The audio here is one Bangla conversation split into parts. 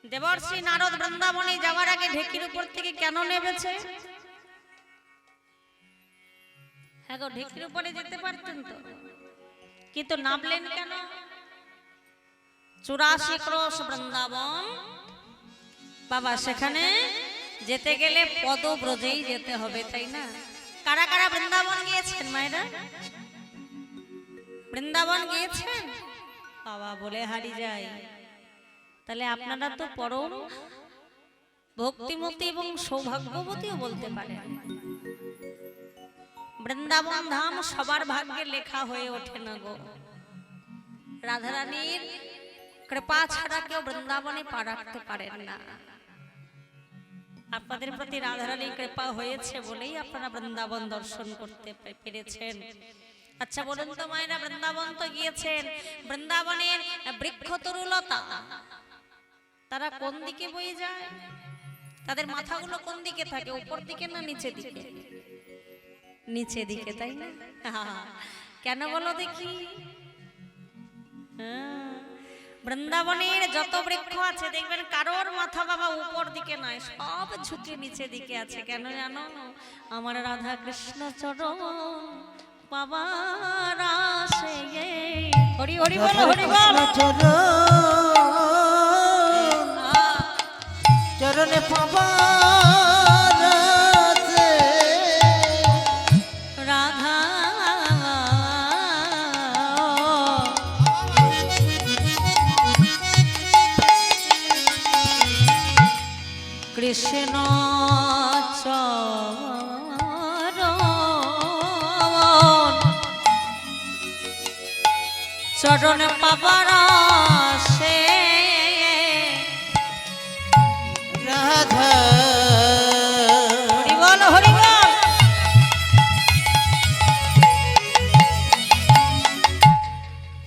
দেবর্ষি নারদ বৃন্দাবনে যাওয়ার আগে ঢেকির উপর থেকে কেন নেমেছে? হ্যাঁ গো, ঢেকির উপরে যেতে পারতেন তো, কিন্তু নামলেন কেন? 84 ক্রোশ বৃন্দাবন বাবা, সেখানে যেতে গেলে পদব্রজেই যেতে হবে, তাই না? কারা কারা বৃন্দাবন গিয়েছেন মায়েরা? বৃন্দাবন গিয়েছেন বাবা? বলে হারি যায়। তাহলে আপনারা তো পরম ভক্তিমতী এবং সৌভাগ্যবতীও বলতে পারেন। বৃন্দাবন ধাম সবার ভাগ্যে লেখা হয়ে ওঠে না গো। রাধারানীর কৃপা ছাড়া কেউ বৃন্দাবনে পা রাখতে পারেন না। আপনাদের প্রতি রাধারানীর কৃপা হয়েছে বলেই আপনারা বৃন্দাবন দর্শন করতে পেরেছেন। আচ্ছা বলুন তো মায়েরা, বৃন্দাবন তো গিয়েছেন, বৃন্দাবনের বৃক্ষ তরুলতা তারা কোন দিকে বয়ে যায়? তাদের মাথাগুলো কোন দিকে থাকে, উপর দিকে না নিচে দিকে? নিচে দিকে, তাই না? কেন বলো দেখি? বৃন্দাবনের যত বৃক্ষ আছে দেখবেন কারোর মাথা বাবা উপর দিকে নয়, সব ঝুঁকে নিচে দিকে আছে। কেন জানো? আমার রাধা কৃষ্ণ চরণ পাবার আশে। হরি হরি বল, হরি বল। চরণে পাবার আশে রাধা কৃষ্ণ চরণ পাবার আশে রাধা। হরি বল, হরি বল।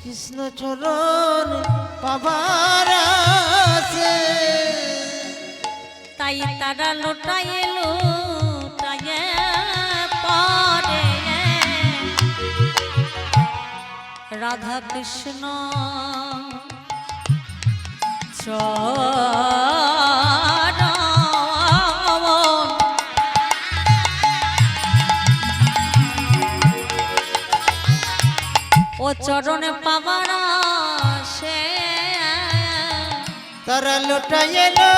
কৃষ্ণ চরণ পাবার আশে তাই তারা লোটায় লোটায় পরে রাধা কৃষ্ণ চরণ ও চরণে পাবার আশে তারা লোটায় এলো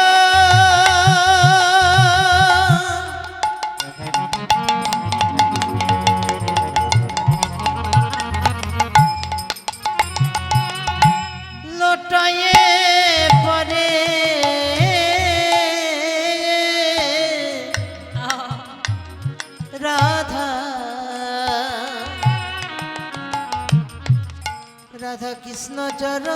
লোটায়ে পরে রাধা। রাধা কৃষ্ণ চরণ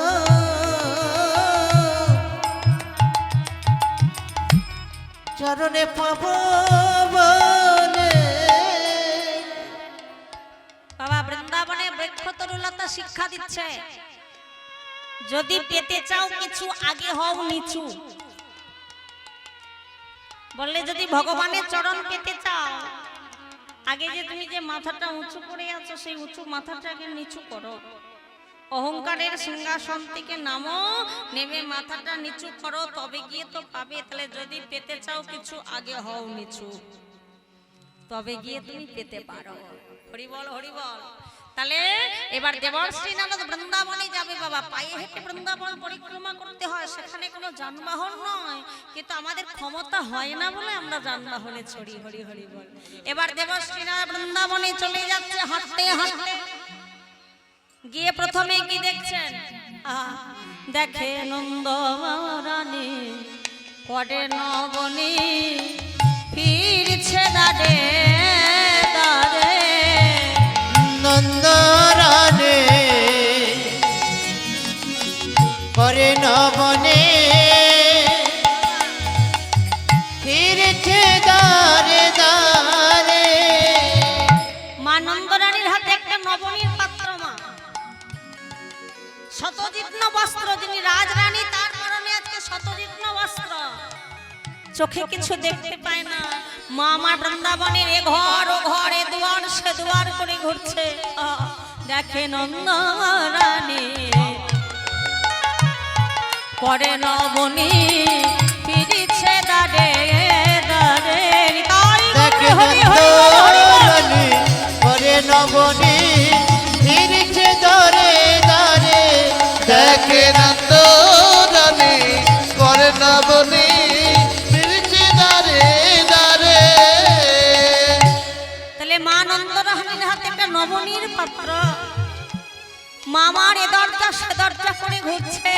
চরণে পাব বলে। বাবা বৃন্দাবনে বৃক্ষ তরুলতা শিক্ষা দিচ্ছে, যদি পেতে চাও কিছু আগে হও নিচু। বললে যদি ভগবানের চরণ পেতে চাও, আগে যে তুমি যে মাথাটা উঁচু করে আছো সেই উঁচু মাথাটাকে নিচু করো। অহংকারের সিংহাসন থেকে নামো, নেমে মাথাটা নিচু করো, তবে গিয়ে তো পাবে। তাহলে যদি পেতে চাও কিছু আগে হও নিচু, তবে গিয়ে তুমি পেতে পারো। হরি বল, হরি বল। তাহলে এবার দেবর্ষি নারদ বৃন্দাবনে যাবে বাবা, পায়ে হেঁটে বৃন্দাবন পরিক্রমা করতে হয়, সেখানে কোনো যানবাহন নয়, কিন্তু আমাদের ক্ষমতা হয় না বলে আমরা যানবাহনে চড়ি। হরি হরি বল। এবার দেবর্ষি নারদ বৃন্দাবনে চলে যাচ্ছে হাঁটতে হাঁটতে। গিয়ে প্রথমে কি দেখছেন? দেখে নন্দরানী পড়ে নবনী ফিরছে দাঁড়ে দাঁড়ে। নন্দরানে করে নবনে ফিরছে দাঁড়ে দাঁড়ে। মা নন্দরানীর হাতে একটা নবনীর পাত্র, মা শতজিহ্ন বস্ত্র, যিনি রাজরানী তার পরনে আজকে শতজিহ্ন বস্ত্র। চোখে কিছু দেখতে পায় না, মা আমার বৃন্দাবনের এ ঘর ও ঘর, এ দুয়ার সে দুয়ার করে ঘুরছে। দেখে নন্দরানী করে নবনী মামনির পাত্র মামার এ দরজা সে দরজা করে ঘুরছে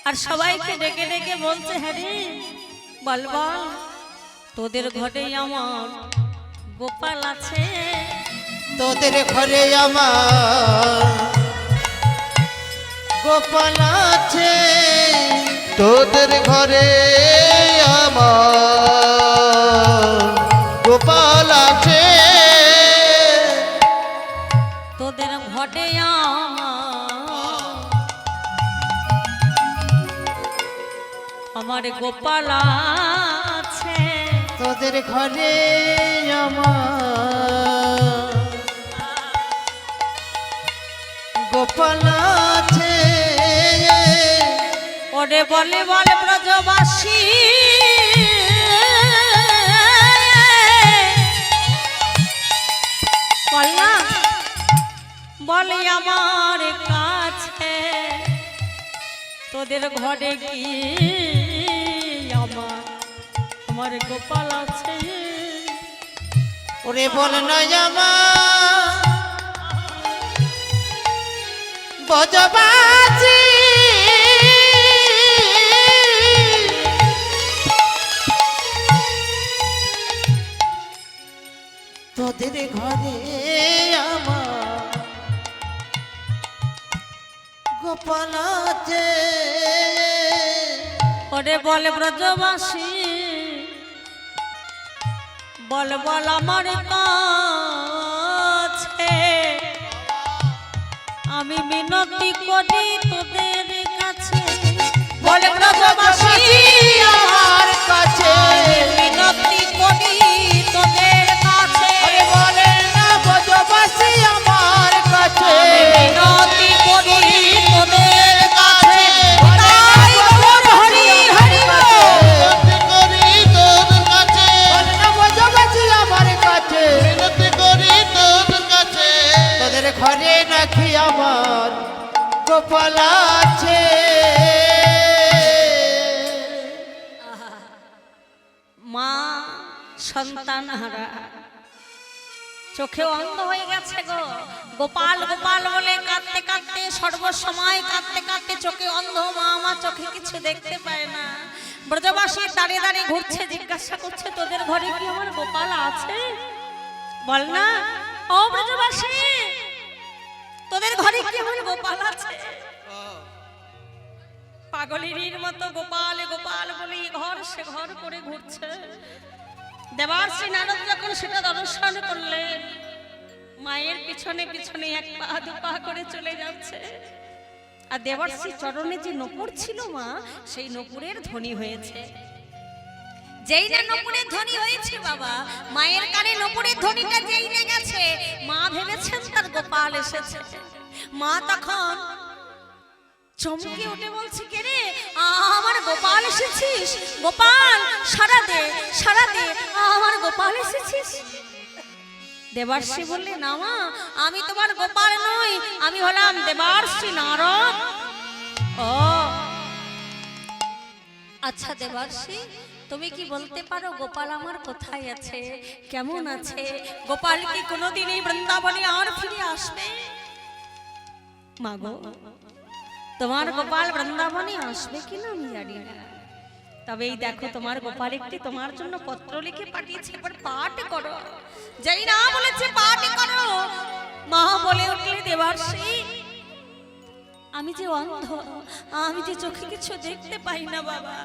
আর সবাইকে ডেকে ডেকে বলছে, হ্যাঁ রে বল বল, তোদের ঘরে আমার গোপাল আছে? তোদের ঘরে আমার গোপাল আছে, তোদের ঘরে আমার গোপাল আছে, তোদের ঘরে আমার গোপাল আছে। তোদের ঘরে আমার গোপাল আছে। ওরে বলে বলে ব্রজবাসী, বল না, বলে আমার কাছে তোদের ঘরে কি আমার গোপাল আছে? ওরে বল না আমার বজবাজি, তোদের ঘরে আমার গোপাল আছে। ওরে বলে ব্রজবাসী, বল বল আমার কাছে আমি মিনতি করি তোদের কাছে। বলে ব্রজবাসী আমার কাছে মিনতি করি তোদের কাছে। আরে বলে না বজবাসী আমার কাছে মিনতি করি তোদের কাছে। বলে না তাই বল হরি হরি বল। মিনতি করি তোর কাছে, বলে না বজবাসী আমার কাছে মিনতি করি তোর কাছে, তোদের ঘরে নাকি আমার গোপাল আছে। মা সন্তান হারা, চোখে অন্ধ হয়ে গেছে গো। গোপাল গোপাল বলে কাঁদতে কাঁদতে, সর্বসময় কাঁদতে কাঁদতে চোখে অন্ধ। মা আমার চোখে কিছু দেখতে পায় না। ব্রজবাসী দাঁড়িয়ে দাঁড়িয়ে ঘুরছে, জিজ্ঞাসা করছে, তোদের ঘরে কি আমার গোপাল আছে? বল না ও ব্রজবাসী, তোদের ঘরে কি আমার গোপাল আছে? পাগলিনীর মতো গোপাল গোপাল বলে ঘর সে ঘর করে ঘুরছে। দেবার্ষী নারদ যখন সেটা দর্শন করলেন, মায়ের পিছনে পিছনে এক পা দু পা করে চলে যাচ্ছে। আর দেবার্ষী চরণে যে নপুর ছিল মা, সেই নপুরের ধ্বনি হয়েছে। যেই না নপুরের ধ্বনি হয়েছে বাবা, মায়ের কানে নপুরের ধ্বনিটা যেই না গেছে, মা ভেবেছেন তার গোপাল এসেছে। মা তখন চমকে উঠে বলছে, কে রে, আমার গোপাল এসেছিস? গোপাল সারা দে, সারা দে, আমার গোপাল এসেছিস। দেবার্ষী বললে, না মা, আমি তোমার গোপাল নই, আমি হলাম দেবার্ষী নারদ। ও আচ্ছা দেবার্ষী, তুমি কি বলতে পারো গোপাল আমার কোথায় আছে, কেমন আছে? গোপাল কি কোনোদিন এই বৃন্দাবনে আর ফিরে আসবে? মাগো, তোমার গোপাল বৃন্দাবনে আসবে কিনা আমি জানি না, তবে এই দেখো তোমার গোপাল একটি তোমার জন্য পত্র লিখে পাঠিয়েছে, এবার পাঠ করো। যাই না বলেছে পাঠ করো। মা বলে উঠলে, দেবার্ষী আমি যে অন্ধ, আমি যে চোখে কিছু দেখতে পাই না বাবা।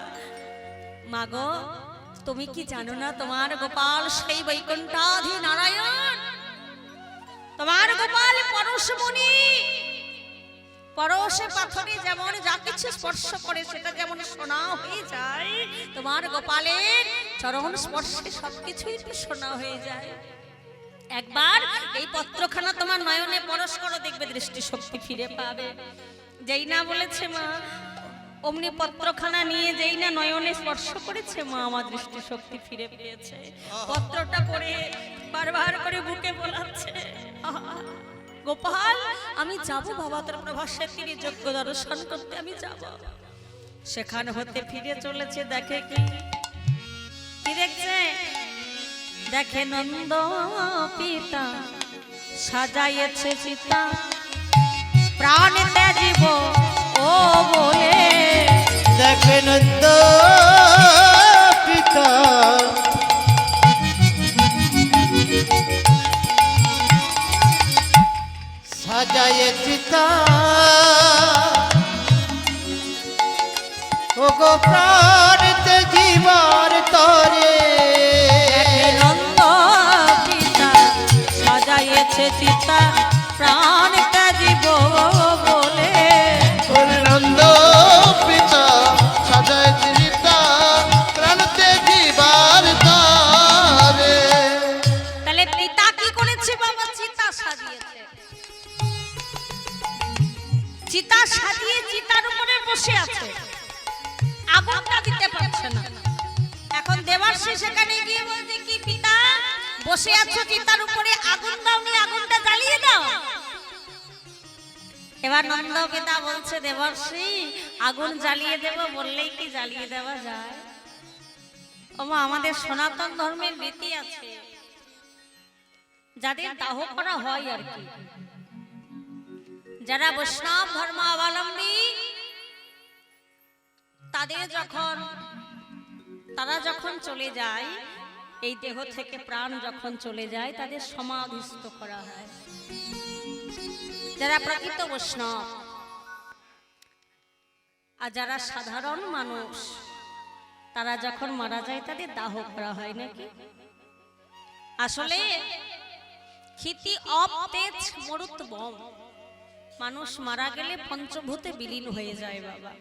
মাগো, তুমি কি জানো না তোমার গোপাল সেই বৈকুণ্ঠাধি নারায়ণ? তোমার গোপাল পরশমণি। পরশে পাথরে যেমন যা কিছু স্পর্শ করে সেটা যেমন সোনা হয়ে যায়, তোমার গোপালের চরণ স্পর্শে সবকিছুই সোনা হয়ে যায়। একবার এই পত্রখানা তোমার নয়নে পরশ করো, দেখবে দৃষ্টিশক্তি ফিরে পাবে। যেই না বলেছে মা, অমনি পত্রখানা নিয়ে যেই না নয়নে স্পর্শ করেছে, মা আমার দৃষ্টিশক্তি ফিরে পেয়েছে। পত্রটা পড়ে বারবার করে বুকে বোলাচ্ছে, আহা গোপাল, আমি যাব বাবা তোর প্রভাসের তীরে যজ্ঞ দর্শন করতে আমি যাব। সেখান হতে ফিরে চলেছে, দেখে কি দেখছে, দেখে নন্দ পিতা সাজাইছে চিতা প্রাণ ত্যাজিব ও বলে দেখেন পিতা সাজায়ে চিতা ও গো প্রাণতে জীবর তরে নন্দ পিতা সাজাইছে চিতা প্রাণ ত্যাজিব বলে নন্দ পিতা সাজায় চিতা প্রাণতে জীবার তারে। তাহলে পিতা কি করেছে বাবা? চিতা সাজিয়েছে। চিতা সাজিয়ে চিতার উপরে বসে আছে, আগুনটা দিতে পারছে না। এখন দেবার্ষী সেখানে গিয়ে বলছে কি পিতা বসে আছো চিতার উপরে, আগুন দাও নি, আগুনটা জ্বালিয়ে দাও। এবার নন্দ পিতা বলছে দেবার্ষী আগুন জ্বালিয়ে দেব বললেই কি জ্বালিয়ে দেওয়া যায়? ওমা আমাদের সনাতন ধর্মের রীতি আছে, যাদের দাহ করা হয় আর কি, যারা বৈষ্ণব ধর্মাবলম্বী তারা যখন চলে যায়, এই দেহ থেকে প্রাণ যখন চলে যায় তাদের সমাধিস্থ করা হয়। যারা প্রকৃত বৈষ্ণব আর যারা সাধারণ মানুষ তারা যখন মারা যায় তাদের দাহ করা হয় নাকি? আসলে ক্ষিতি অপ তেজ মরুত বম, মানুষ মারা গেলে পঞ্চভূতে বিলীন হয়ে যায় বাবা।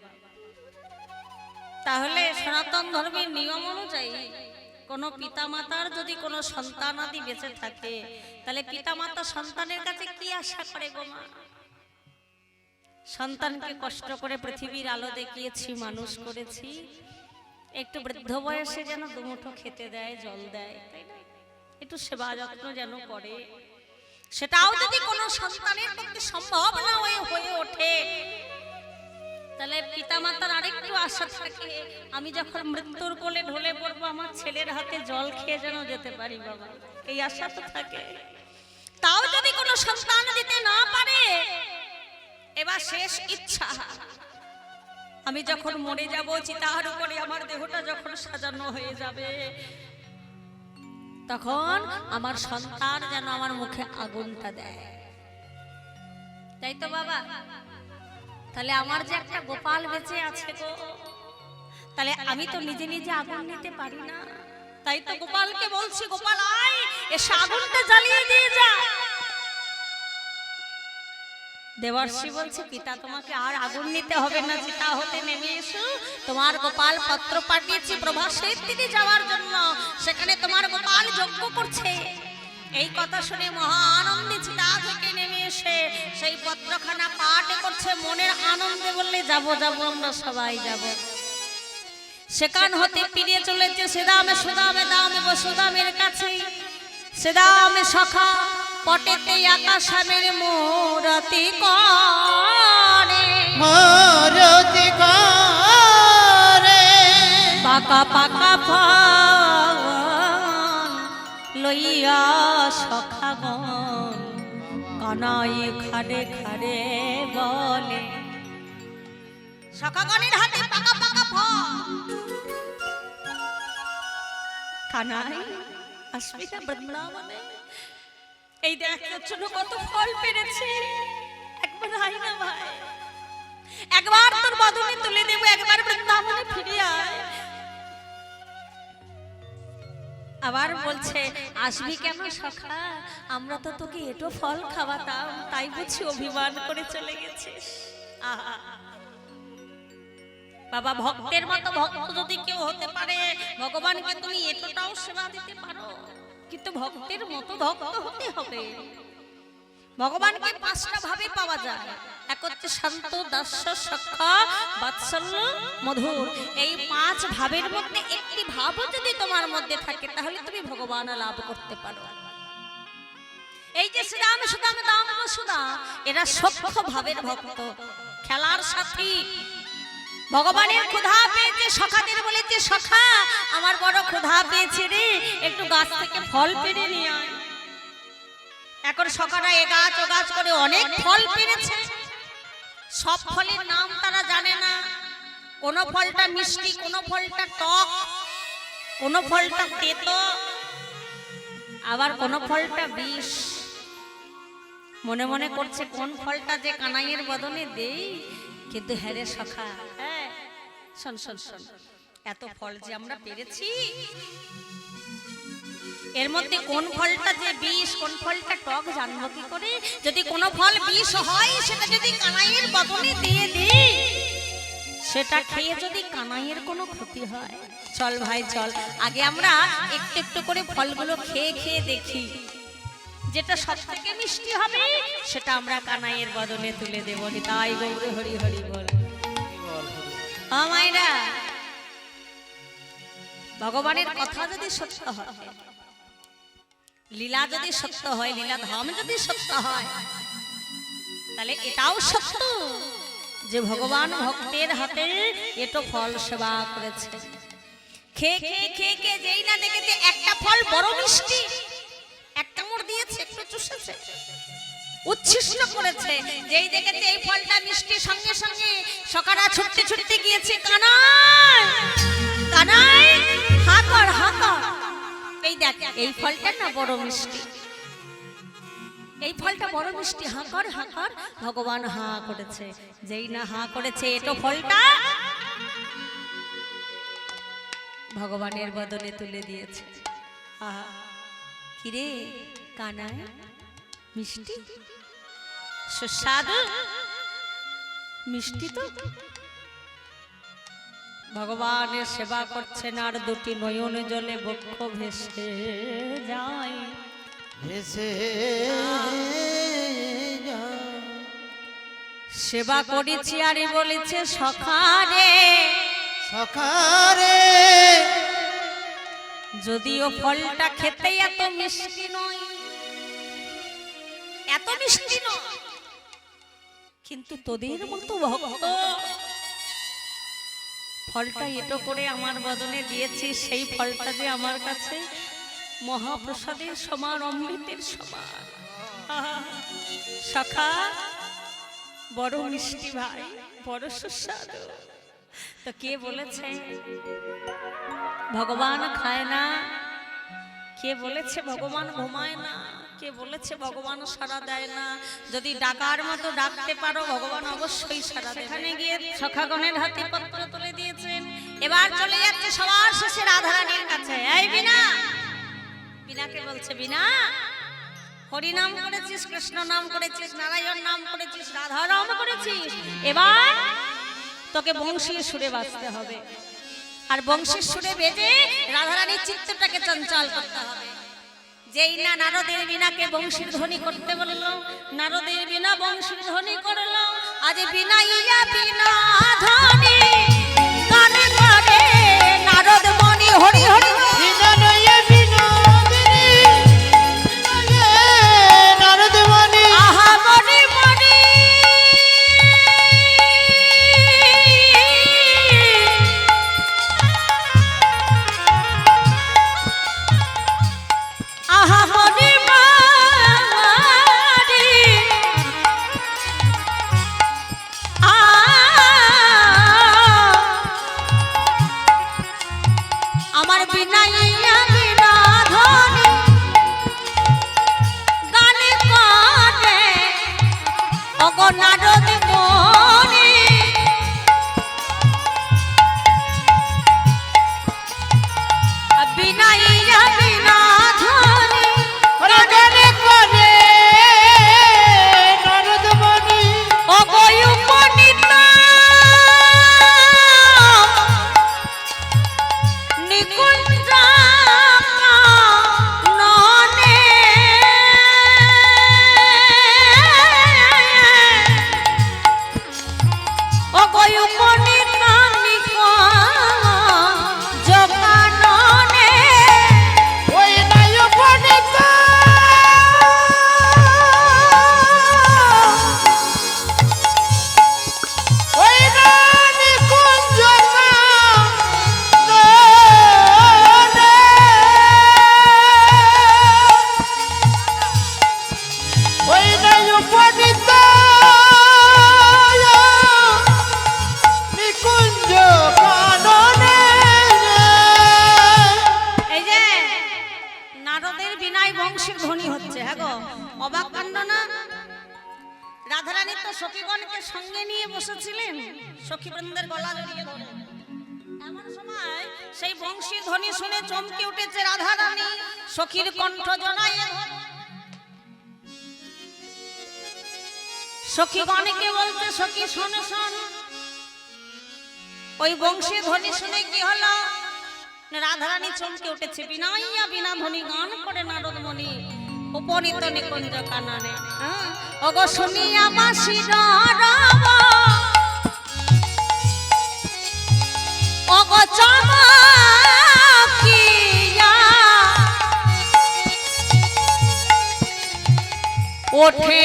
তাহলে সনাতন ধর্মের নিয়ম অনুযায়ী কোন পিতামাতার যদি কোনো সন্তানাদি বেঁচে থাকে তাহলে পিতামাতা সন্তানের কাছে কি আশা করে গো মা? সন্তানকে কষ্ট করে পৃথিবীর আলো দেখিয়েছি, মানুষ করেছি, একটু বৃদ্ধ বয়সে যেন দুমুঠো খেতে দেয়, জল দেয়, তাই না? একটু সেবা যত্ন যেন করে। সেটাও যদি কোনো সন্তানের পক্ষে সম্ভব না হয়ে ওঠে তাহলে পিতামাতার আরেকটু আশা থাকে, আমি যখন মৃত্যুর কোলে ঢলে পড়বো আমার ছেলের হাতে জল খেয়ে যেন যেতে পারি বাবা, এই আশা তো থাকে। তাও যদি কোনো সন্তান দিতে না পারে, এবার শেষ ইচ্ছা আমি যখন মরে যাব, চিতার উপরে আমার দেহটা যখন সাজানো হয়ে যাবে, তখন আমার সন্তান যেন আমার মুখে আগুনটা দেয়, তাই তো বাবা? তাহলে আমার যে একটা গোপাল বেঁচে আছে গো, তাহলে আমি তো নিজে নিজে আগুন নিতে পারি না, তাই তো গোপালকে বলছি, গোপাল আয় এসে আগুনটা জ্বালিয়ে দিয়ে যা। দেবর্ষি বলছে পিতা তোমাকে আর আগুন নিতে হবে না, চিতা হতে নেমে এসো, তোমার গোপাল পত্র পাঠিয়েছি প্রভাসের দিকে যাওয়ার জন্য, সেখানে তোমার গোপাল যজ্ঞ করছে। এই কথা শুনে মহা আনন্দে চিতা থেকে নেমে এসে সেই পত্রখানা পাঠ করছে, মনের আনন্দে বললে যাবো যাবো আমরা সবাই যাব। সেখান হতে ফিরে চলেছে সেদামে সুদামে দামে বসুদামের কাছে। সেদামে সখা পটেতে আকাশামের মূরতি করে, মূরতি করে পাকা পাকা ফল লইয়া সখাগণ কানাই খাড়ে খাড়ে বলে। সখাগণের হাতে পাকা পাকা ফল, কানাই আসবি না বৃন্দাবনে, এই দেখার জন্য কত ফল পেরেছে, একবার আয় না ভাই, একবার তোর বদনে তুলে দেবো, একবার বৃন্দাবনে ফিরে আয়। আবার বলছে আসবি কেন সখা, আমরা তো তোকে এটো ফল খাওয়াতাম, তাই বুঝি অভিমান করে চলে গেছিস। আহা বাবা, ভক্তের মতো ভক্ত যদি কেউ হতে পারে, ভগবানকে তুমি এতটাও সেবা দিতে পারো, কিন্তু ভক্তের মতো ভক্ত হতে হবে। ভগবানকে পাঁচটা ভাবে পাওয়া যায়, এক হচ্ছে শান্ত, দাস্য, সখ্য, বাৎসল্য, মধুর। এই পাঁচ ভাবের মধ্যে একটি ভাবও যদি তোমার মধ্যে থাকে তাহলে তুমি ভগবান লাভ করতে পারো। এই যে শ্রীরাম সুদাম দাম বসুদা, এরা সখ্য ভাবের ভক্ত, খেলার সাথী। ভগবানের ক্ষুধা পেয়েছে, সখাদের বলেছে সখা আমার বড় ক্ষুধা পেয়েছে রে, একটু গাছ থেকে ফল পেড়ে নিয়ে আয়। এখন সকালে এ গাছ ও গাছ করে অনেক ফল পেরেছে, সব ফলের নাম তারা জানে না। কোন ফলটা মিষ্টি, কোন ফলটা টক, কোন ফলটা তেতো, আবার কোন ফলটা বিষ। মনে মনে করছে কোন ফলটা যে কানাইয়ের বদনে দেই, কিন্তু হ্যারে সখা, হ্যাঁ শোন শোন শোন, এত ফল যে আমরা পেরেছি, এর মধ্যে কোন ফলটা যে বিষ, কোন ফলটা টক জানবো কি করে? যদি কোনো ফল বিষ হয়, সেটা যদি কানাইয়ের বদনে দিয়ে দিই, সেটা খেয়ে যদি কানাইয়ের কোনো ক্ষতি হয়, চল ভাই চল, আগে আমরা একটু একটু করে ফলগুলো খেয়ে খেয়ে দেখি, যেটা সব থেকে মিষ্টি হবে সেটা আমরা কানাইয়ের বদনে তুলে দেব। তাই গৌর হরি হরি বল। মায়েরা, ভগবানের কথা যদি সত্য হয়, লীলা যদি সত্য হয়, লীলা ধাম যদি সত্য হয়, তাহলে এটাও সত্য যে ভগবান ভক্তের হাতে এটো ফল সেবা করেছে। খেয়ে খেয়ে খেয়ে খেয়ে যেই না দেখেছে একটা ফল বড় মিষ্টি, একটা মোড় দিয়েছে, একটু চুষেছে, উচ্ছিষ্ট করেছে, যেই দেখেছে এই ফলটা মিষ্টি, সঙ্গে সঙ্গে সকারা ছুটতে ছুটতে গিয়েছে, কানাই কানাই হা কর হা কর, এই দেখ এই ফলটা না বড় মিষ্টি, এই ফলটা বড় মিষ্টি, হা কর হা কর। ভগবান হা করেছে, যেই না হা করেছে এটো ফলটা ভগবানের বদনে তুলে দিয়েছে। আহা, কিরে কানাই, মিষ্টি সুস্বাদু মিষ্টি তো। ভগবানের সেবা করছেন আর দুটি নয়ন জলে বক্ষ ভেসে যায়, ভেসে সেবা করেছি আরে বলেছে সখারে সখারে, যদিও ফলটা খেতে এত মিষ্টি নয়, এত মিষ্টি নয়, কিন্তু তোদের মতো ভক্ত ফলটা এটো করে আমার বদনে দিয়েছি, সেই ফলটা যে আমার কাছে মহাপ্রসাদের সমান, অমৃতের সমান। সখা বড় মিষ্টি ভাই, বড় সুস্বাদু। তো কে বলেছে ভগবান খায় না? কে বলেছে ভগবান ঘুমায় না? কে বলেছে ভগবান সাড়া দেয় না? যদি ডাকার মতো ডাকতে পারো, ভগবান অবশ্যই সাড়া দেয়। এখানে গিয়ে সখাগণের হাতে পত্র তুলে দিয়েছেন, এবার চলে যাচ্ছে সবার শেষে রাধারানীর কাছে। এই বিনা, বিনাকে বলছে, বিনা হরি নাম করেছিস, কৃষ্ণ নাম করেছিস, নারায়ণ নাম করেছিস, রাধা নাম করেছিস, এবার তোকে বংশীর সুরে বাজতে হবে, আর বংশীর সুরে বেজে রাধারানীর চিত্তটাকে চঞ্চল করতে হবে। যেই না নারদের বিনাকে বংশীর ধ্বনি করতে বলল, নারদের বিনা বংশীর ধ্বনি করল, আজ বিনাইয়া বিনা ধ্বনি গানে গানে নারদ মণি হরি হরি বিনয়ে বিনোদিনী, বিনয়ে নারদমণি, আহা মণি মণি আহা মণি মণি আমার বিনাইয়া বিনা ধ্বনি গানে গানে ওগো নারদ মণি, বিনাইয়া বিনা ধ্বনি গানে করে নারদমণি, ওগো উপনীত নিকুঞ্জ ননে সখীগণকে সঙ্গে নিয়ে বসেছিলেন সখীবৃন্দের গলা জড়িয়ে ধরে। এমন সময় সেই বংশী ধ্বনি শুনে চমকে উঠেছে রাধা রানী, সখীর কণ্ঠ জড়াইয়ে ধরে সখীগণকে বলতে, সখী শোন শোন। ওই বংশী ধ্বনি শুনে কি হলো, রাধারানী চমকে উঠেছে। বিনাইয়া বিনা ধ্বনি গান করে নারদ মুনি, উপনীত নিকুঞ্জ কাননে। ওগো শুনিয়া বাঁশি রব, ওগো চমকিয়া ওঠে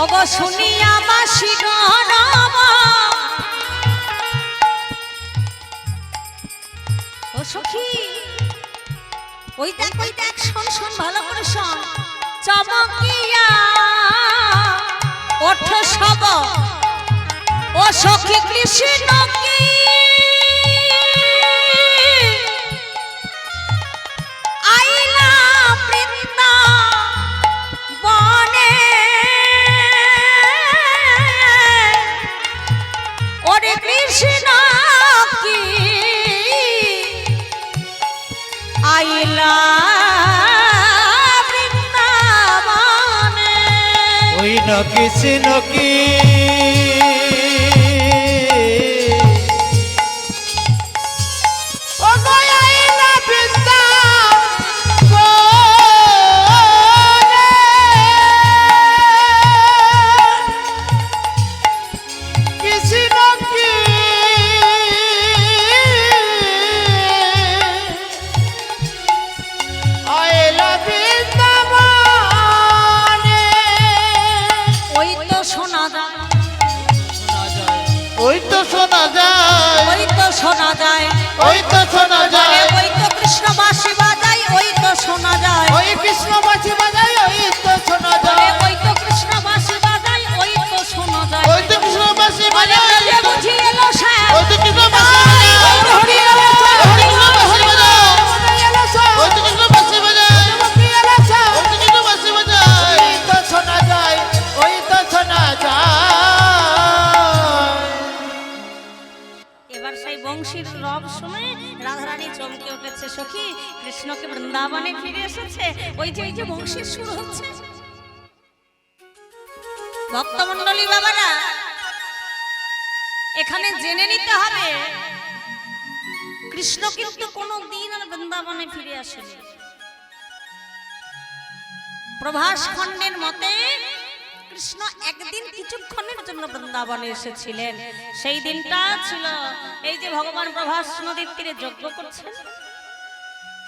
ওগো শুনিয়া বাঁশি রব। ও সখী ওই দেখ শোন শোন ভালো করে শোন। চমকিয়া ওঠ সব, ও সখী কৃষ্ণ কি আইলা বৃন্দাবনে, ওরে কৃষ্ণ কি আইলা বৃন্দাবনে। ওই না কৃষ্ণ কি ও গো আইলা বৃন্দাবনে, কৃষ্ণ কি আইলা বৃন্দাবনে। ওই তো শোনা যায়, ওই তো শোনা যায়, ওই তো শোনা যায়, ওই তো শোনা যায়, ওই তো কৃষ্ণ বাঁশি বাজায়, ওই তো শোনা যায়, ওই কৃষ্ণ বাঁশি বাজায়, ওই তো শোনা যায়, ওই তো কৃষ্ণ বাঁশি বাজায়, ওই তো শোনা যায়। ওই তো কৃষ্ণ বাঁশি বাজায়, বুঝি এলো স্যার, ওই তো কৃষ্ণ বাঁশি বাজায়, হরি এলো স্যার, হরি কৃষ্ণ বাঁশি বাজায়, ওই তো কৃষ্ণ বাঁশি বাজায়, ওই তো কৃষ্ণ বাঁশি বাজায়। ওই তো শোনা যায়, ওই তো শোনা যায়। এবার সেই বংশীর রব শুনে রাধারানী চমকে উঠেছে। সখী কৃষ্ণকে বৃন্দাবনে ফিরে এসেছে। ওই যে বংশীর সুর হচ্ছে। ভক্তমণ্ডলী বাবারা, এখানে জেনে নিতে হবে কৃষ্ণ কিন্তু কোনো দিন আর বৃন্দাবনে ফিরে আসেনি। প্রভাস খণ্ডের মতে কৃষ্ণ একদিন কিছুক্ষণের জন্য বৃন্দাবনে এসেছিলেন। সেই দিনটা ছিল এই যে ভগবান প্রভাস নদীর তীরে যজ্ঞ করছেন।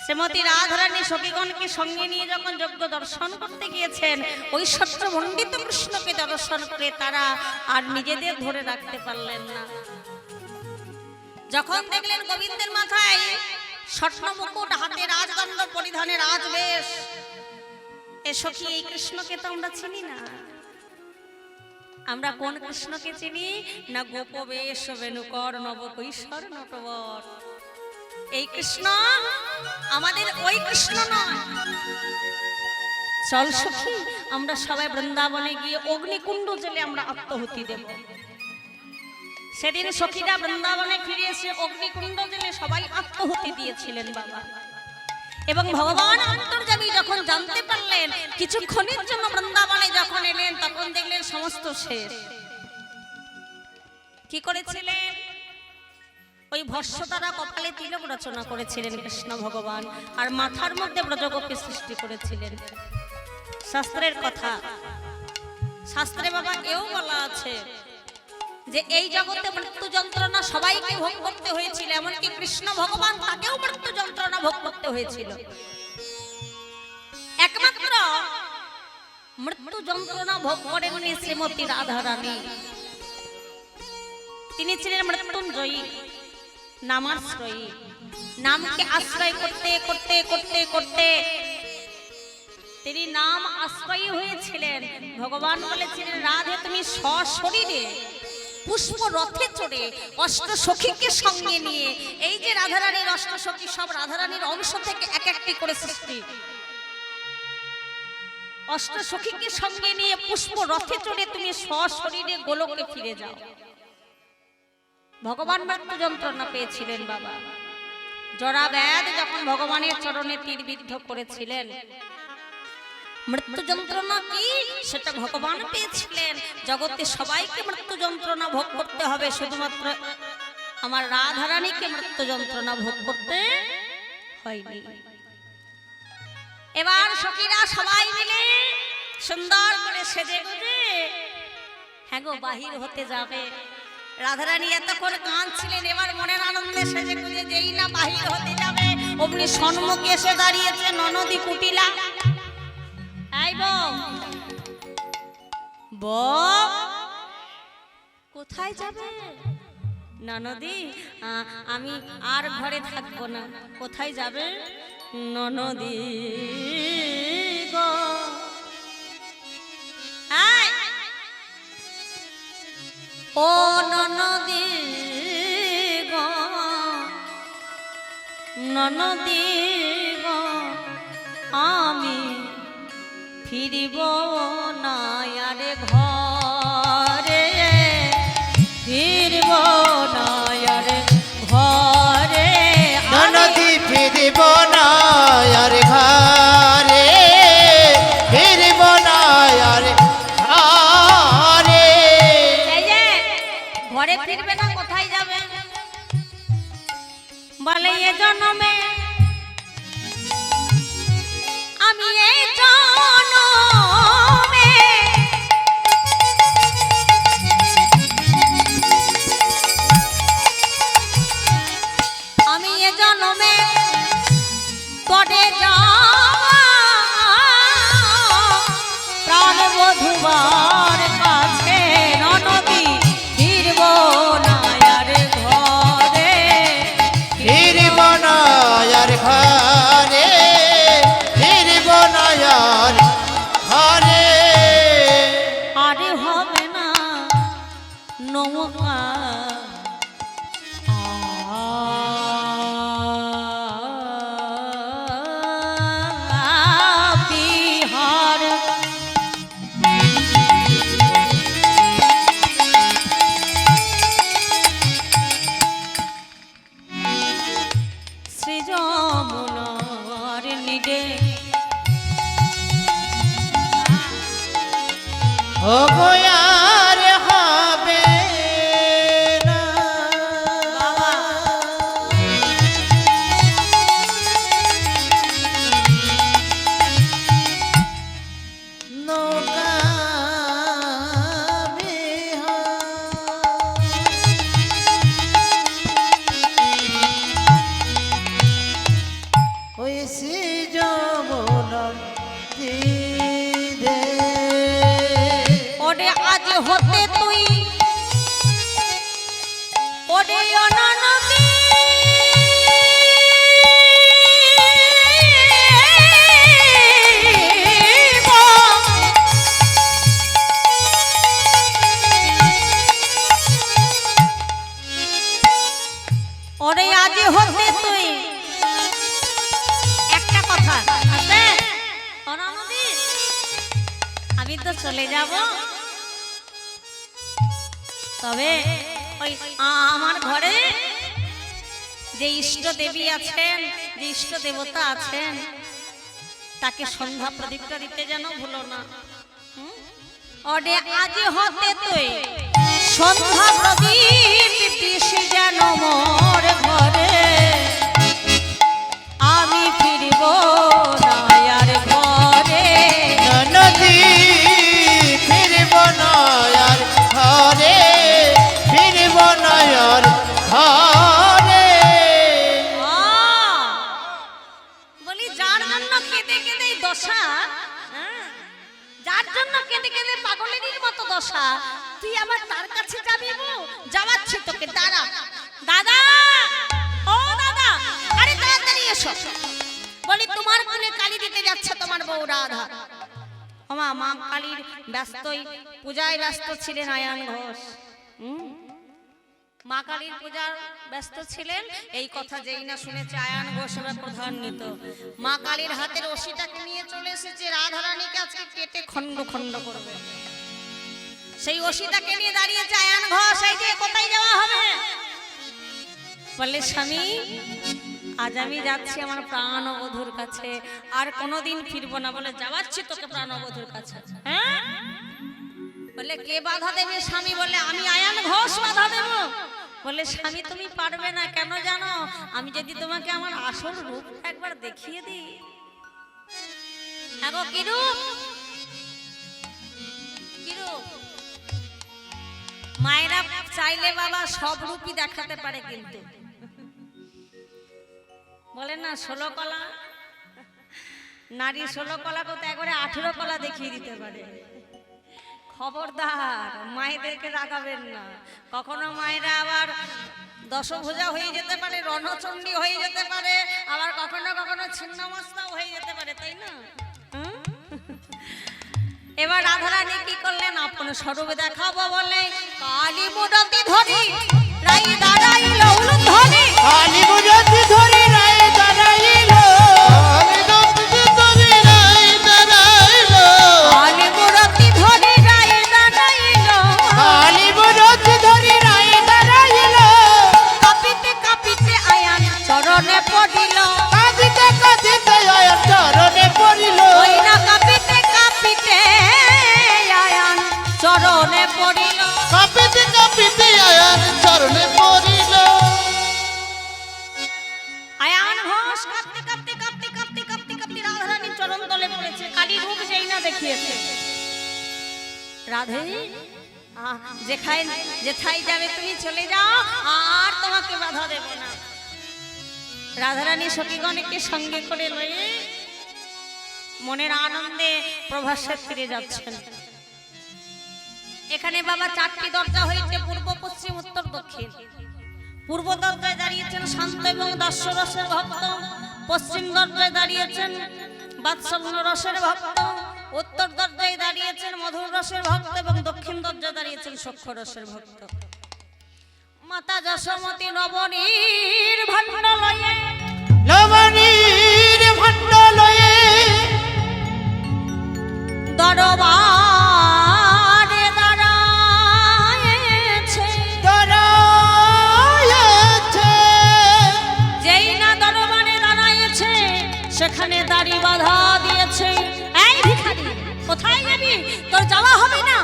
শ্রীমতী রাধারানী সখীগণকে সঙ্গে নিয়ে যখন যজ্ঞ দর্শন করতে গিয়েছেন, ঐশ্বর্য মণ্ডিত কৃষ্ণকে দর্শন করে তারা আর নিজেদের ধরে রাখতে পারলেন না। যখন দেখলেন গোবিন্দের মাথায় স্বর্ণ মুকুট, হাতে রাজদণ্ড পরিধানে রাজবেশ, এ সখী এই কৃষ্ণকে তো আমরা চিনি না। আমরা কোন কৃষ্ণকে চিনি না? গোপবেশ বেণুকর নব কৈশোর নটবর। এই কৃষ্ণ আমাদের ওই কৃষ্ণ নয়। চল সখী আমরা সবাই বৃন্দাবনে গিয়ে অগ্নিকুণ্ড জেলে আমরা আত্মহুতি দেব। সেদিন সখীরা বৃন্দাবনে ফিরে এসে অগ্নিকুণ্ড জেলে সবাই আত্মহুতি দিয়েছিলেন বাবা। এবং ভগবান অন্তর্যামী যখন জানতে পারলেন, কিছুক্ষণের জন্য বৃন্দাবনে যখন এলেন, তখন দেখলেন সমস্ত শেষ। কি করেছিলেন? ওই ভস্য দ্বারা কপালে তিলক রচনা করেছিলেন কৃষ্ণ ভগবান, আর মাথার মধ্যে ব্রজগোপী সৃষ্টি করেছিলেন। শাস্ত্রের কথা, শাস্ত্রে বাবা এও বলা আছে যে এই জগতে মৃত্যু যন্ত্রণা সবাইকে ভোগ করতে হয়েছিল, এমনকি কৃষ্ণ ভগবান তাকেও মৃত্যু যন্ত্রণা ভোগ করতে হয়েছিল। একমাত্র মৃত্যু যন্ত্রণা ভোগ করেননি শ্রীমতী রাধারানী। তিনি ছিলেন মৃত্যুঞ্জয়ী, নামাশ্রয়ী। নামকে আশ্রয় করতে করতে করতে করতে তিনি নাম আশ্রয়ী হয়েছিলেন। ভগবান বলেছিলেন, রাধে তুমি সশরীরে পুষ্প রথে চড়ে অষ্ট সখীকে সঙ্গে নিয়ে, এই যে রাধারানীর অষ্ট সখী সব রাধারানীর অংশ থেকে এক একটি করে সৃষ্টি, অষ্ট সখীকে সঙ্গে নিয়ে পুষ্প রথে চড়ে তুমি সশরীরে গোলকে ফিরে যাও। ভগবান মৃত্যু যন্ত্রণা পেয়েছিলেন বাবা। জরাব্যাধ যখন ভগবানের চরণে তীরবিদ্ধ করেছিলেন, মৃত্যু যন্ত্রণা কি সেটা ভগবান পেয়েছিলেন। জগতে সবাইকে মৃত্যু যন্ত্রণা ভোগ করতে হবে, শুধুমাত্র আমার রাধারানীকে মৃত্যু যন্ত্রণা ভোগ করতে হয়নি। এবার সখীরা সবাই মিলে সুন্দর করে সেজে গুজে হ্যাঁ গো বাহির হতে যাবে। রাধারানী এতক্ষণ কাঁদছিলেন, এবার মনের আনন্দে সেজে গুজে যেই না বাহির হতে যাবে, অমনি সম্মুখে এসে দাঁড়িয়েছে ননদী কুটিলা। এই বউ, কোথায় যাবে? ননদী, আমি আর ঘরে থাকবো না। কোথায় যাবে ননদী গো? ও ননদী গো, ননদী গো, আমি ফিরিব না আর ঘরে, ফিরব না আর ঘরে। ননদী ফিরিব না আর ঘরে, ফিরিব না আর ঘরে। এই যে ঘরে ফিরবে না, কোথায় যাবে? বলে এ জন্মে আমি এই জন্মে আমি এ জন্মে তরে যাওয়া প্রাণ বধুবার কাছে, ননদী ফিরব না আর ঘরে, ফিরিব না আর ঘরে, ফিরিব না আর ঘরে। আরে হবে না নৌকা বিহার। শ্রী যমুনার নিডে ও গো আর হবে না, বাবা নৌকা বিহার। ওই শ্রী যমুনার তীরে ওরে আজ হতে তুই ওরে অননদী ওরে আজ হতে তুই একটা কথা আছে অননদী, আমি তো চলে যাব, তবে ওই আমার ঘরে যে ইষ্ট দেবী আছেন, যে ইষ্ট দেবতা আছেন, তাকে সন্ধ্যা প্রদীপটা দিতে যেন ভুলো না। ওরে আজ হতে তুই সন্ধ্যা প্রদীপ দিস যেন মোর ঘরে, আমি ফিরব না আর ঘরে। নদী ফিরিব না আর ঘরে, ফিরিব না আর ঘরে। বলি যার জন্য কেঁদে কেঁদে এই দশা, যার জন্য কেঁদে কেঁদে পাগলের মতো দশা, তুই আবার তার কাছে যাবি? যাওয়াচ্ছি তোকে, দাঁড়া দাদা। বউ রাধা। ওমা মা কালীর ব্যস্তই পূজায় ব্যস্ত ছিলেন আয়ান ঘোষ। মা কালীর পূজার ব্যস্ত ছিলেন, এই কথা যেই না শুনেছে আয়ান ঘোষ এবার প্রধান্বিত। মা কালীর হাতের রশিটাকে নিয়ে চলে এসেছে, রাধারানীকে আজকে কেটে খণ্ড খণ্ড করবে। সেই রশিটাকে নিয়ে দাঁড়িয়েছে আয়ান ঘোষ, এই যে কোথায় যাওয়া হবে? বলে স্বামী আজ আমি যাচ্ছি আমার প্রাণবধূর কাছে, আর কোনোদিন ফিরবো না। বলে যাওয়াচ্ছি তোকে প্রাণবধূর কাছে? হ্যাঁ। বলে কে বাধা দেবে? স্বামী বলে আমি আয়ান ঘোষ বাধা দেব। বলে স্বামী তুমি পারবে না, কেন জানো? আমি যদি তোমাকে আমার আসল রূপ একবার দেখিয়ে দিই। আগো কি রূপ? কি রূপ? মায়েরা চাইলে বাবা সব রূপই দেখাতে পারে, কিন্তু বলে না 16 কলা, নারী 16 কলা করতে একবারে 18 কলা দেখিয়ে দিতে পারে। খবরদার মায়েদেরকে রাগাবেন না। কখনো মায়েরা আবার দশভুজা হয়ে যেতে পারে, রণচণ্ডী হয়ে যেতে পারে, আবার কখনো কখনো ছিন্নমস্তাও হয়ে যেতে পারে, তাই না? এবার রাধারানী কি করলেন? আপন স্বরূপ দেখাবো বলে কালী মুরতি ধরি রাই দাঁড়াইল উলুধ্বনি। কালী মুরতি ধরি রাই দাঁড়াইল, কালী মুরতি ধরি রাই দাঁড়াইল, কালী মুরতি ধরি রাই দাঁড়াইল, কাঁপিতে কাঁপিতে আয়ান চরণে পড়িল, কাঁদিতে কাঁদিতে আয়ান চরণে পড়িল, ওই না কাঁপিতে কাঁপিতে আয়ান চরণে পড়িল, কাঁপিতে কাঁপিতে আয়ান চরণে পড়িল। আয়ান ঘোষ কাঁপতে কাঁপতে কাঁপতে কাঁপতে কাঁপতে কাঁপতে রাধারানীর চরণ তলে পড়েছে। কালী রূপ যেই না দেখিয়েছে, রাধে যেথায় যাবে তুমি চলে যাও, আর তোমাকে বাধা দেব না। রাধারানী সখীগণকে সঙ্গে করে লয়ে মনের আনন্দে প্রভাসে ফিরে যাচ্ছেন। এখানে বাবা 4টি দরজা হয়েছে, পূর্ব পশ্চিম উত্তর দক্ষিণ। পূর্ব দরজায় দাঁড়িয়েছেন শান্ত এবং দাস্যরসের ভক্ত, পশ্চিম দরজায় দাঁড়িয়েছেন বাৎসল্য রসের ভক্ত, উত্তর দরজায় দাঁড়িয়েছেন মধুর রসের ভক্ত, এবং দক্ষিণ দরজায় দাঁড়িয়েছেন সখ্য রসের ভক্ত। মাতা যশোমতী নবনীর ভাণ্ড লয়ে, লবণীর ভাণ্ড লয়ে দরবারে দাঁড়ায়েছে, দাঁড়ায়েছে, যেই না দরবারে দাঁড়ায়েছে সেখানে দাড়ি বাধা দিয়েছে। এই ভিখারি কোথায় যাবি? তোর যাওয়া হবে না।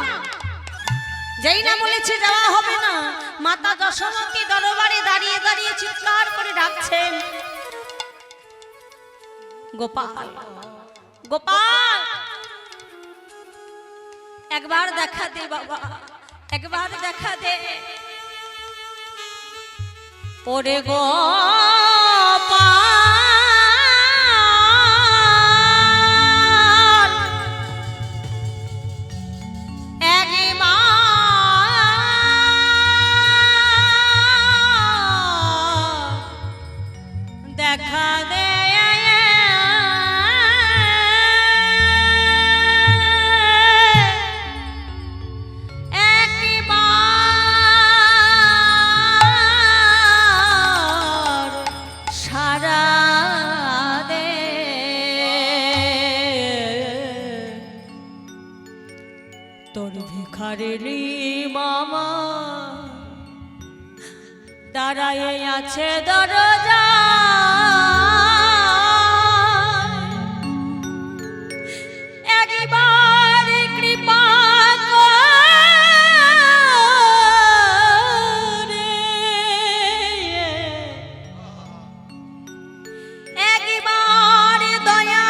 যেই না বলেছে যাওয়া হবে না, মাতা যশোমতী দরবারে দাঁড়িয়ে দাঁড়িয়ে চিৎকার করে ডাকছেন, গোপাল গোপাল একবার দেখা দে বাবা, একবার দেখা দে। ওরে গোপাল একবার দেখা দে। তোর ভিখারিনী মামা দাঁড়ায়ে আছে দরজা, একবার কৃপা করে একবার দয়া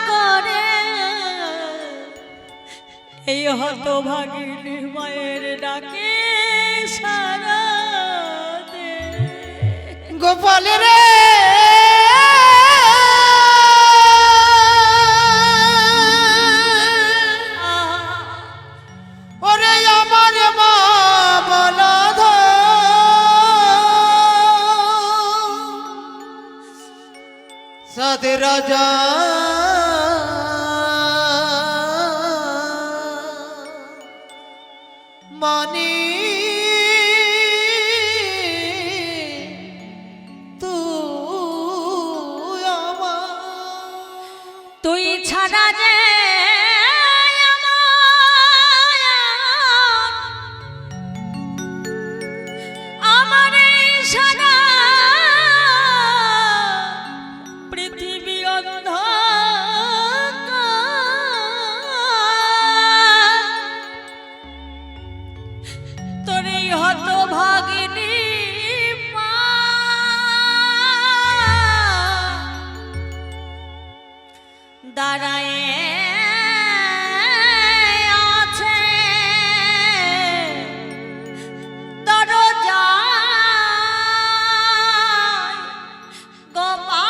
করে এই হতভাগিনী মায়ের ডাকে সারা দে। গোপাল রে ওরে আমার মা বলদ, সাধে রাজা ছাড়া যে আমার এই সারা পৃথিবী অন্ধকার, তোর এই হতভাগিনী মা দাঁড়ায় আছে দরজায় গোপাল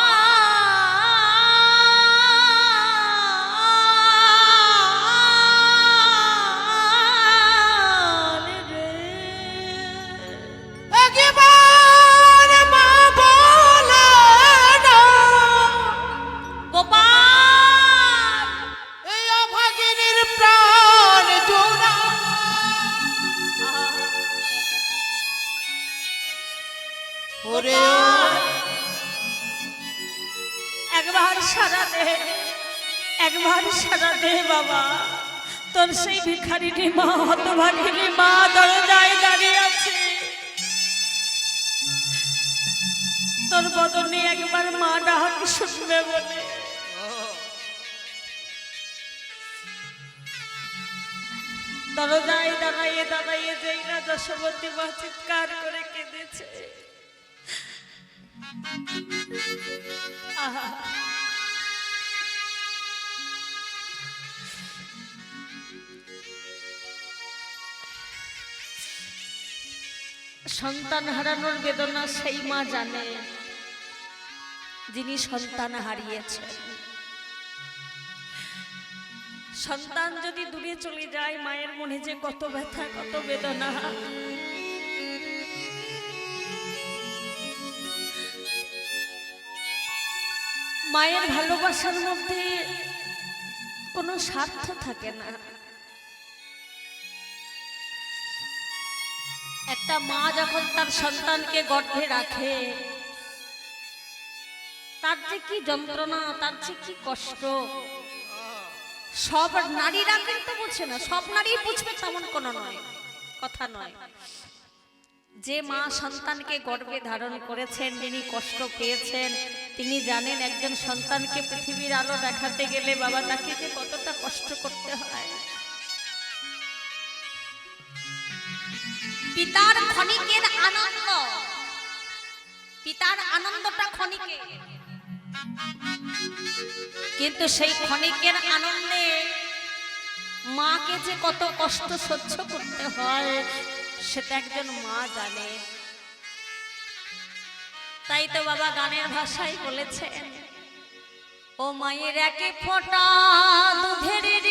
রে। একবার মা বলে না, গোপাল এই অভাগিনীর প্রাণ জোড়া। ওরে একবার সারা দে, একবার সারা দে বাবা, তোর সেই ভিখারিনী মা হতভাগিনী মা দরজায় দাঁড়িয়ে আছে, তোর বদনে একবার মা ডাক শুনবে বলে। দরজায় দাঁড়াইয়ে দাঁড়াইয়ে যেই না যশোবতী মা চিৎকার করে কেঁদেছে। আহা, সন্তান হারানোর বেদনা সেই মা জানে যিনি সন্তান হারিয়েছেন। সন্তান যদি দূরে চলে যায় মায়ের মনে যে কত ব্যথা কত বেদনা। মায়ের ভালোবাসার মধ্যে কোনো স্বার্থ থাকে না। একটা মা যখন তার সন্তানকে গর্ভে রাখে তার যে কি যন্ত্রণা, তার যে কি কষ্ট, সব নারীরা কিন্তু বুঝে না। সব নারী বুঝবে তেমন কোনো নয়, কথা নয়। যে মা সন্তানকে গর্ভে ধারণ করেছেন, যিনি কষ্ট পেয়েছেন, তিনি জানেন একজন সন্তানকে পৃথিবীর আলো দেখাতে গেলে বাবা তাকে যে কতটা কষ্ট করতে হয়। পিতার ক্ষণিকের আনন্দ, পিতার আনন্দটা ক্ষণিকে, কিন্তু সেই ক্ষণিকের আনন্দে মাকে যে কত কষ্ট সহ্য করতে হয় সেটা একজন মা জানে। তাই তো বাবা গানের ভাষায় বলেছেন, ও মায়ের একে ফোঁটা দুধের ঋণ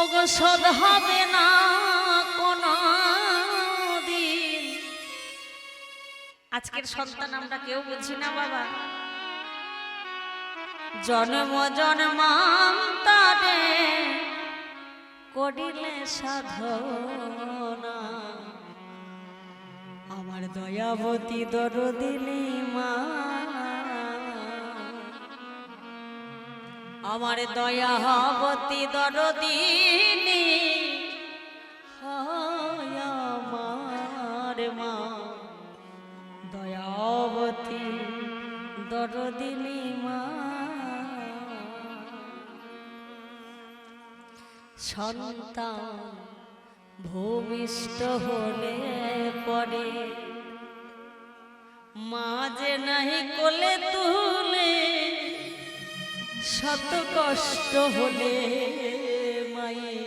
ওগো শোধ হবে না কোনো দিন। আজকের সন্তান আমরা কেউ বুঝি না বাবা। জন্ম জন্মান্তরে করিলে সাধনা, আমার দয়াবতী দরদিনী মা, আমার দয়াবতী দরদিনী হয় আমার মা, দয়াবতী দরদিনী মা। সন্তান ভূমিষ্ঠ হলে পরে মা যে নাহি কোলে তুলে, শত কষ্ট হলে মায়ে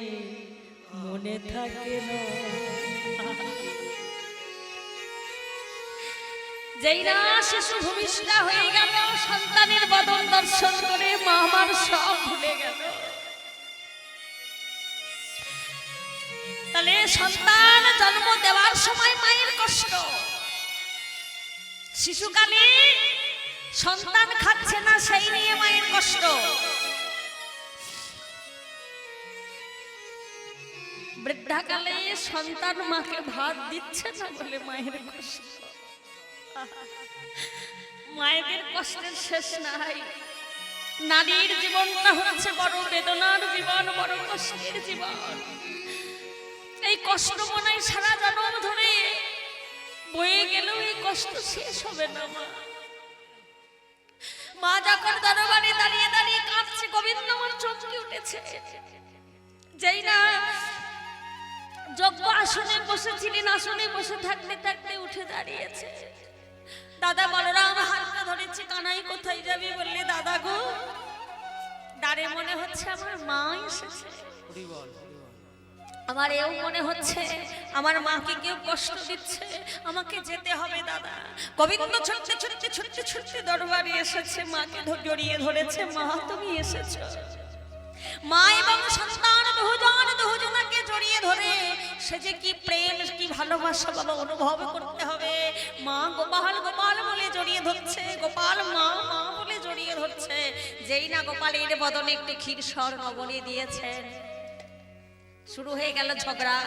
মনে থাকে না। যেই না শিশু ভূমিষ্ঠ হয়ে গেল, সন্তানের বদন দর্শন করে মা আমার সব ভুলে গেল। তাহলে সন্তান জন্ম দেওয়ার সময় মায়ের কষ্ট, শিশুকালে সন্তান খাচ্ছে না সেই নিয়ে মায়ের কষ্ট, বৃদ্ধাকালে সন্তান মাকে ভাত দিচ্ছে না বলে মায়ের কষ্ট। মায়েদের কষ্টের শেষ নাই। নারীর জীবনটা হচ্ছে বড় বেদনার জীবন, বড় কষ্টের জীবন। এই কষ্ট মনে হয় সারা জন্ম ধরে বয়ে গেলেও এই কষ্ট শেষ হবে না। মা যখন দরবারে দাঁড়িয়ে দাঁড়িয়ে কাঁদছে, গোবিন্দ আমার চমকে উঠেছে। যেই না যজ্ঞ আসনে বসেছিলেন, আসনে বসে থাকতে থাকতে উঠে দাঁড়িয়েছে। দাদা বলরাম হাতটা ধরেছে, কানাই কোথায় যাবি? বললে দাদা গো, দাঁড়ে মনে হচ্ছে আমার মা এসেছে। আমার এও মনে হচ্ছে আমার মাকে কেউ কষ্ট দিচ্ছে, আমাকে যেতে হবে দাদা। গোবিন্দ ছুটতে ছুটতে ছুটতে ছুটতে দরবারে এসেছে, মাকে জড়িয়ে ধরেছে। মা তুমি এসেছো। মা এবং সন্তান দুজনকে জড়িয়ে ধরে সে যে কি প্রেম, কি ভালোবাসা বাবা অনুভব করতে হবে। মা গোপাল গোপাল বলে জড়িয়ে ধরছে, গোপাল মা মা বলে জড়িয়ে ধরছে। যেই না গোপালের বদনে একটু ক্ষীরসর নবনী দিয়েছেন, শুরু হয়ে গেল ঝগড়া।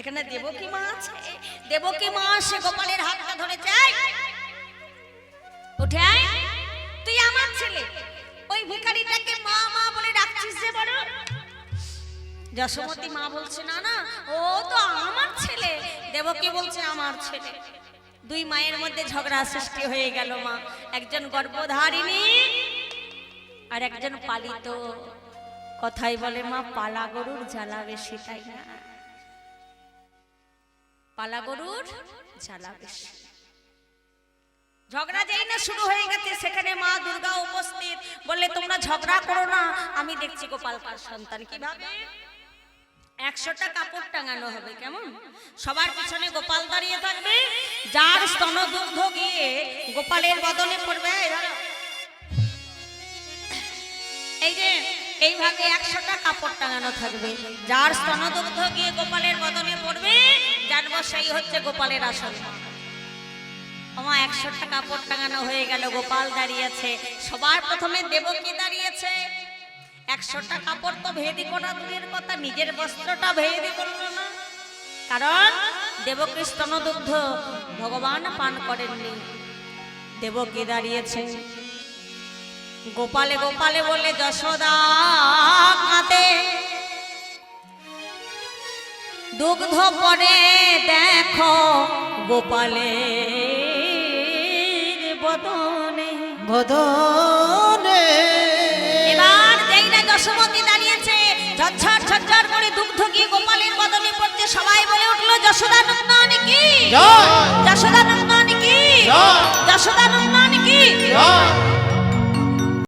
এখানে দেবকী মা আছে, দেবকী মা সে গোপালের হাতটা ধরেছে। উঠে আয়, তুই আমার ছেলে, ওই ভিখারিটাকে মা মা বলে ডাকছিস যে বড়। যশোমতী মা বলছে না না, ও তো আমার ছেলে। দেবকী বলছে আমার ছেলে। দুই মায়ের মধ্যে ঝগড়া সৃষ্টি হয়ে গেল। মা একজন গর্ভধারিণী আর একজন পালিত। কথাই বলে মা পালা গরুর জ্বালা বেশি, তাই না? পালা গরুর জ্বালা বেশি। ঝগড়া যেই না শুরু হয়ে গেছে, সেখানে মা দুর্গা উপস্থিত। বললে তোমরা ঝগড়া করো না, আমি দেখছি গোপাল কার সন্তান। কিভাবে? 100টা কাপড় টাঙানো হবে, কেমন? সবার পিছনে গোপাল দাঁড়িয়ে থাকবে, যার স্তনদুগ্ধ গিয়ে গোপালের বদনে পড়বে। এই যে এইভাবে 100টা কাপড় টাঙানো থাকবে, যার স্তনদুগ্ধ গিয়ে গোপালের বদনে পড়বে, জানবো সেই হচ্ছে গোপালের আসল। আমার 100টা কাপড় টাঙানো হয়ে গেল, গোপাল দাঁড়িয়েছে। সবার প্রথমে দেবকী দাঁড়িয়েছে। 100টা কাপড় তো ভেদি করা দূরের কথা, নিজের বস্ত্রটা ভেদি করলো না, কারণ দেবকী স্তনদুগ্ধ ভগবান পান করেননি। দেবকী দাঁড়িয়েছে। গোপালে গোপালে বলে যশোদা কাঁদে, দুগ্ধ পরে দেখো গোপালের বদনে বদনে। এবার যেই না যশোমতী দাঁড়িয়েছে, ঝরঝর ঝরঝর করে দুগ্ধ গিয়ে গোপালের বদনে পড়ছে। সবাই বলে উঠলো যশোদানন্দন কি জয়, যশোদানন্দন কি জয়, যশোদানন্দন কি। জয়।